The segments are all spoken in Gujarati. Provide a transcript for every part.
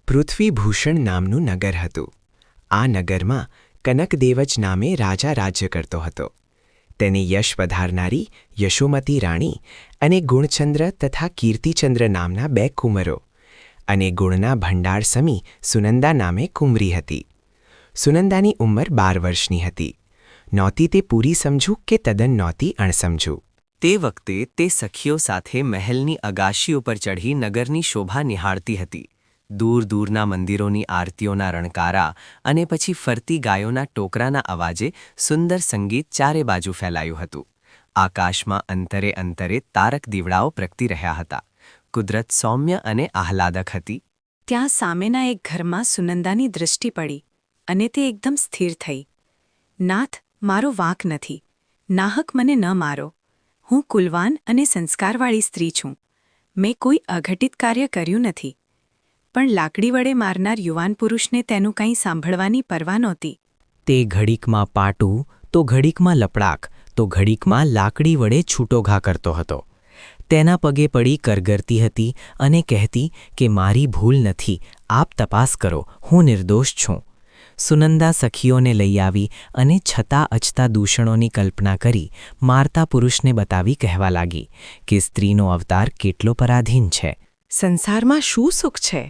પૃથ્વીભૂષણ નામનું નગર હતું. આ નગરમાં કનકદેવ જ નામે રાજા રાજ્ય કરતો હતો. તેને યશ વધારનારી યશોમતી રાણી અને ગુણચંદ્ર તથા કીર્તિચંદ્ર નામના 2 કુંવરો અને ગુણના ભંડાર સમી સુનંદા નામે કુંવરી હતી. સુનંદાની ઉંમર 12 વર્ષની હતી. નહોતી તે પૂરી સમજુ કે તદ્દન નહોતી અણસમજુ. તે વખતે તે સખીઓ સાથે મહેલની અગાશી ઉપર ચઢી નગરની શોભા નિહાળતી હતી. દૂર દૂરના મંદિરોની આરતીઓના રણકારા અને પછી ફરતી ગાયોના ટોકરાના અવાજે સુંદર સંગીત ચારે બાજુ ફેલાયું હતું. આકાશમાં અંતરે અંતરે તારક દીવડાઓ પ્રગટી રહ્યા હતા. કુદરત સૌમ્ય અને આહલાદક હતી. ત્યાં સામેના એક ઘરમાં સુનંદાની દૃષ્ટિ પડી અને તે એકદમ સ્થિર થઈ. નાથ, મારો વાંક નથી. નાહક મને ન મારો. હું કુલવાન અને સંસ્કારવાળી સ્ત્રી છું. મેં કોઈ અઘટિત કાર્ય કર્યું નથી. પણ લાકડી વડે મારનાર યુવાન પુરુષને તેનું કંઈ સાંભળવાની પરવા નહોતી. તે ઘડીકમાં પાટું તો ઘડીકમાં લપડાક તો ઘડીકમાં લાકડી વડે છૂટો ઘા કરતો હતો. તેના પગે પડી કરગરતી હતી અને કહેતી કે મારી ભૂલ નથી, આપ તપાસ કરો, હું નિર્દોષ છું. સુનંદા સખીઓને લઈ આવી અને છતાં અછતા દૂષણોની કલ્પના કરી મારતા પુરુષને બતાવી કહેવા લાગી કે સ્ત્રીનો અવતાર કેટલો પરાધીન છે. સંસારમાં શું સુખ છે?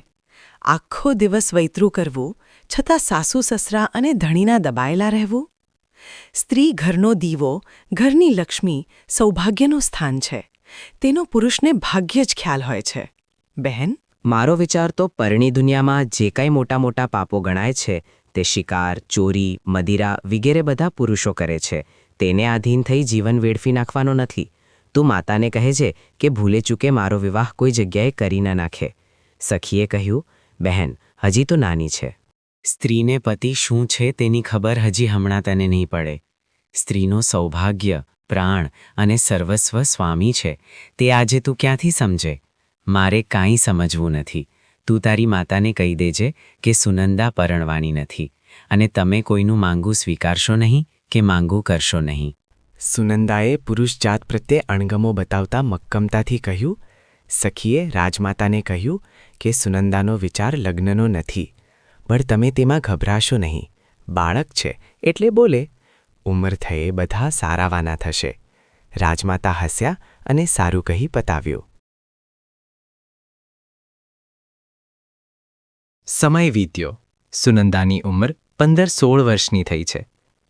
આખો દિવસ વૈતરું કરવું, છતાં સાસુ સસરા અને ધણીના દબાયેલા રહેવું? સ્ત્રી ઘરનો દીવો, ઘરની લક્ષ્મી, સૌભાગ્યનું સ્થાન છે. તેનો પુરુષને ભાગ્ય જ ખ્યાલ હોય છે. બહેન, મારો વિચાર તો પરણી દુનિયામાં જે કાંઈ મોટા મોટા પાપો ગણાય છે તે શિકાર, ચોરી, મદિરા વગેરે બધા પુરુષો કરે છે. તેને આધીન થઈ જીવન વેડફી નાખવાનો નથી. તું માતાને કહે છે કે ભૂલે ચૂકે મારો વિવાહ કોઈ જગ્યાએ કરી ન નાખે. સખીએ કહ્યું, બહેન, હજી તો નાની છે. સ્ત્રીને પતિ શું છે તેની ખબર હજી હમણાં તેને નહીં પડે. સ્ત્રીનો સૌભાગ્ય, પ્રાણ અને સર્વસ્વ સ્વામી છે તે આજે તું ક્યાંથી સમજે? મારે કાંઈ સમજવું નથી. તું તારી માતાને કહી દેજે કે સુનંદા પરણવાની નથી અને તમે કોઈનું માંગું સ્વીકારશો નહીં કે માંગું કરશો નહીં. સુનંદાએ પુરુષ જાત પ્રત્યે અણગમો બતાવતા મક્કમતાથી કહ્યું. સખીએ રાજમાતાને કહ્યું કે સુનંદાનો વિચાર લગ્નનો નથી, પણ તમે તેમાં ગભરાશો નહીં. બાળક છે એટલે બોલે. ઉંમર થયે બધા સારાવાના થશે. રાજમાતા હસ્યા અને સારું કહી પતાવ્યું. સમય વીત્યો. સુનંદાની ઉંમર 15-16 વર્ષની થઈ છે.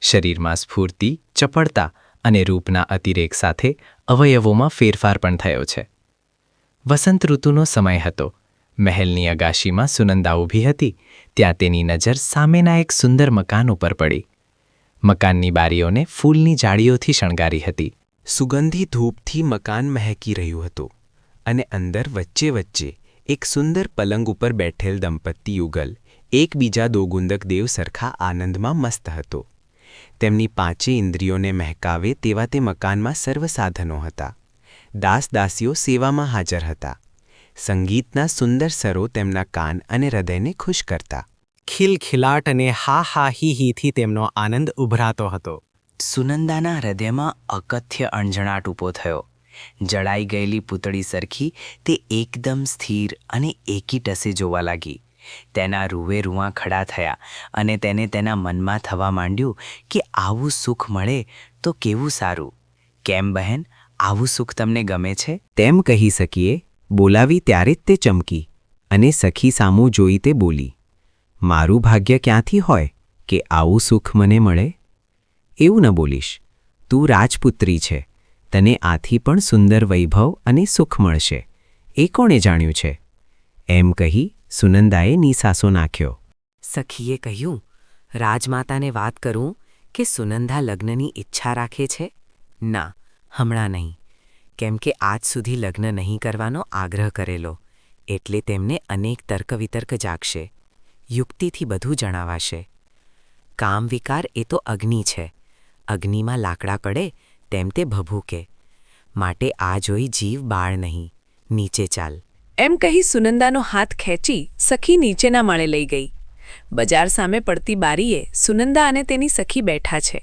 શરીરમાં સ્ફૂર્તિ, ચપળતા અને રૂપના અતિરેક સાથે અવયવોમાં ફેરફાર પણ થયો છે. વસંત ઋતુનો સમય હતો. મહેલની અગાશીમાં સુનંદા ઊભી હતી. ત્યાં તેની નજર સામેના એક સુંદર મકાન ઉપર પડી. મકાનની બારીઓને ફૂલની જાળીઓથી શણગારી હતી. સુગંધી ધૂપથી મકાન મહેકી રહ્યું હતું અને અંદર વચ્ચે વચ્ચે એક સુંદર પલંગ ઉપર બેઠેલ દંપતી યુગલ એકબીજા દોગુંદક દેવ સરખા આનંદમાં મસ્ત હતો. તેમની 5 ઇન્દ્રિયોને મહેકાવે તેવા તે મકાનમાં સર્વ સાધનો હતા. દાસ દાસીઓ સેવામાં હાજર હતા. સંગીતના સુંદર સરો તેમના કાન અને હૃદયને ખુશ કરતા. ખિલખિલાટ અને હા હા હી હીથી તેમનો આનંદ ઉભરાતો હતો. સુનંદાના હૃદયમાં અકથ્ય અણજણાટ ઊભો થયો. જળાઈ ગયેલી પૂતળી સરખી તે એકદમ સ્થિર અને એકી ટસે જોવા લાગી. તેના રૂએ રૂઆં ખડા થયા અને તેને તેના મનમાં થવા માંડ્યું કે આવું સુખ મળે તો કેવું સારું. કેમ બહેન, આવું સુખ તમને ગમે છે? તેમ કહી સખીએ બોલાવી ત્યારે જ તે ચમકી અને સખી સામું જોઈ તે બોલી. મારું ભાગ્ય ક્યાંથી હોય કે આવું સુખ મને મળે? એવું ન બોલીશ. તું રાજપુત્રી છે. તને આથી પણ સુંદર વૈભવ અને સુખ મળશે. એ કોણે જાણ્યું છે? એમ કહી સુનંદાએ નિસાસો નાખ્યો. સખીએ કહ્યું, રાજમાતાને વાત કરું કે સુનંદા લગ્નની ઈચ્છા રાખે છે? ના, હમણાં નહીં. કેમ કે આજ સુધી લગ્ન નહીં કરવાનો આગ્રહ કરેલો એટલે તેમને અનેક તર્ક વિતર્ક જાગશે. યુક્તિથી બધું જણાવાશે. કામ વિકાર એ તો અગ્નિ છે. અગ્નિમાં લાકડા પડે તેમ તે ભભૂકે. માટે આ જોઈ જીવ બાળ નહીં. નીચે ચાલ. એમ કહી સુનંદાનો હાથ ખેંચી સખી નીચેના માળે લઈ ગઈ. બજાર સામે પડતી બારીએ સુનંદા અને તેની સખી બેઠા છે.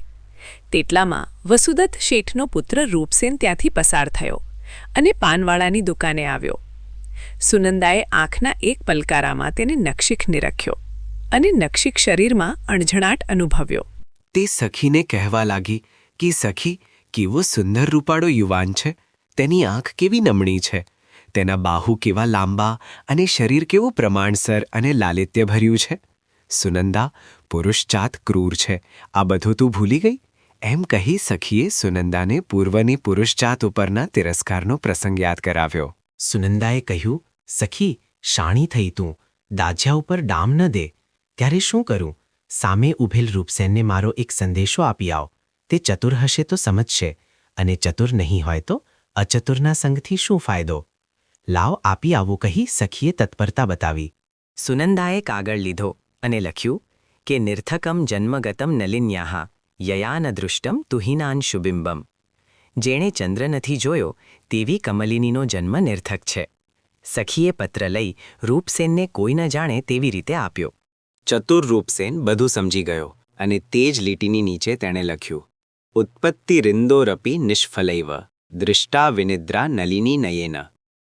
તેટલામાં વસુદત્ત શેઠનો પુત્ર રૂપસેન ત્યાંથી પસાર થયો અને પાનવાળાની દુકાને આવ્યો. સુનંદાએ આંખના એક પલકારામાં તેને નક્ષિક નિરખ્યો અને નક્ષિક શરીરમાં અણઝણાટ અનુભવ્યો. તે સખીને કહેવા લાગી કે સખી, કેવો સુંદર રૂપાળો યુવાન છે. તેની આંખ કેવી નમણી છે. તેના બાહુ કેવા લાંબા અને શરીર કેવું પ્રમાણસર અને લાલિત્યભર્યું છે. સુનંદા, પુરુષજાત ક્રૂર છે. આ બધું તું ભૂલી ગઈ? એમ કહી સખીએ સુનંદાને પૂર્વની પુરુષજાત ઉપરના તિરસ્કારનો પ્રસંગ યાદ કરાવ્યો. સુનંદાએ કહ્યું, સખી, શાણી થઈ તું, દાઝ્યા ઉપર ડામ ન દે. ત્યારે શું કરું? સામે ઊભેલ રૂપસેનને મારો એક સંદેશો આપી આવ. તે ચતુર હશે તો સમજશે, અને ચતુર નહીં હોય તો અચતુરના સંગથી શું ફાયદો? લાવ આપી આવું કહી સખીએ તત્પરતા બતાવી. સુનંદાએ કાગળ લીધો અને લખ્યું કે નિર્થકમ જન્મગતમ નલિન્યાહ યયા ન દૃષ્ટમ તુહિનાન શુબિંબમ. જેણે ચંદ્ર નથી જોયો તેવી કમલિનીનો જન્મ નિર્થક છે. સખીએ પત્ર લઈ રૂપસેનને કોઈ ન જાણે તેવી રીતે આપ્યો. ચતુર રૂપસેન બધું સમજી ગયો અને તે જ લીટીની નીચે તેણે લખ્યું, ઉત્પત્તિ રિંદોરપી નિષ્ફલૈવ દૃષ્ટા વિનિદ્રા નલિની નયેન.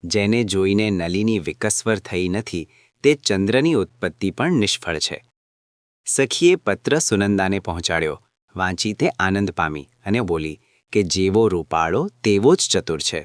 જેને જોઈને નલિની વિકસ્વર થઈ નથી તે ચંદ્રની ઉત્પત્તિ પણ નિષ્ફળ છે. સખીએ પત્ર સુનંદાને પહોંચાડ્યો. વાંચી તે આનંદ પામી અને બોલી કે જેવો રૂપાળો તેવો જ ચતુર છે.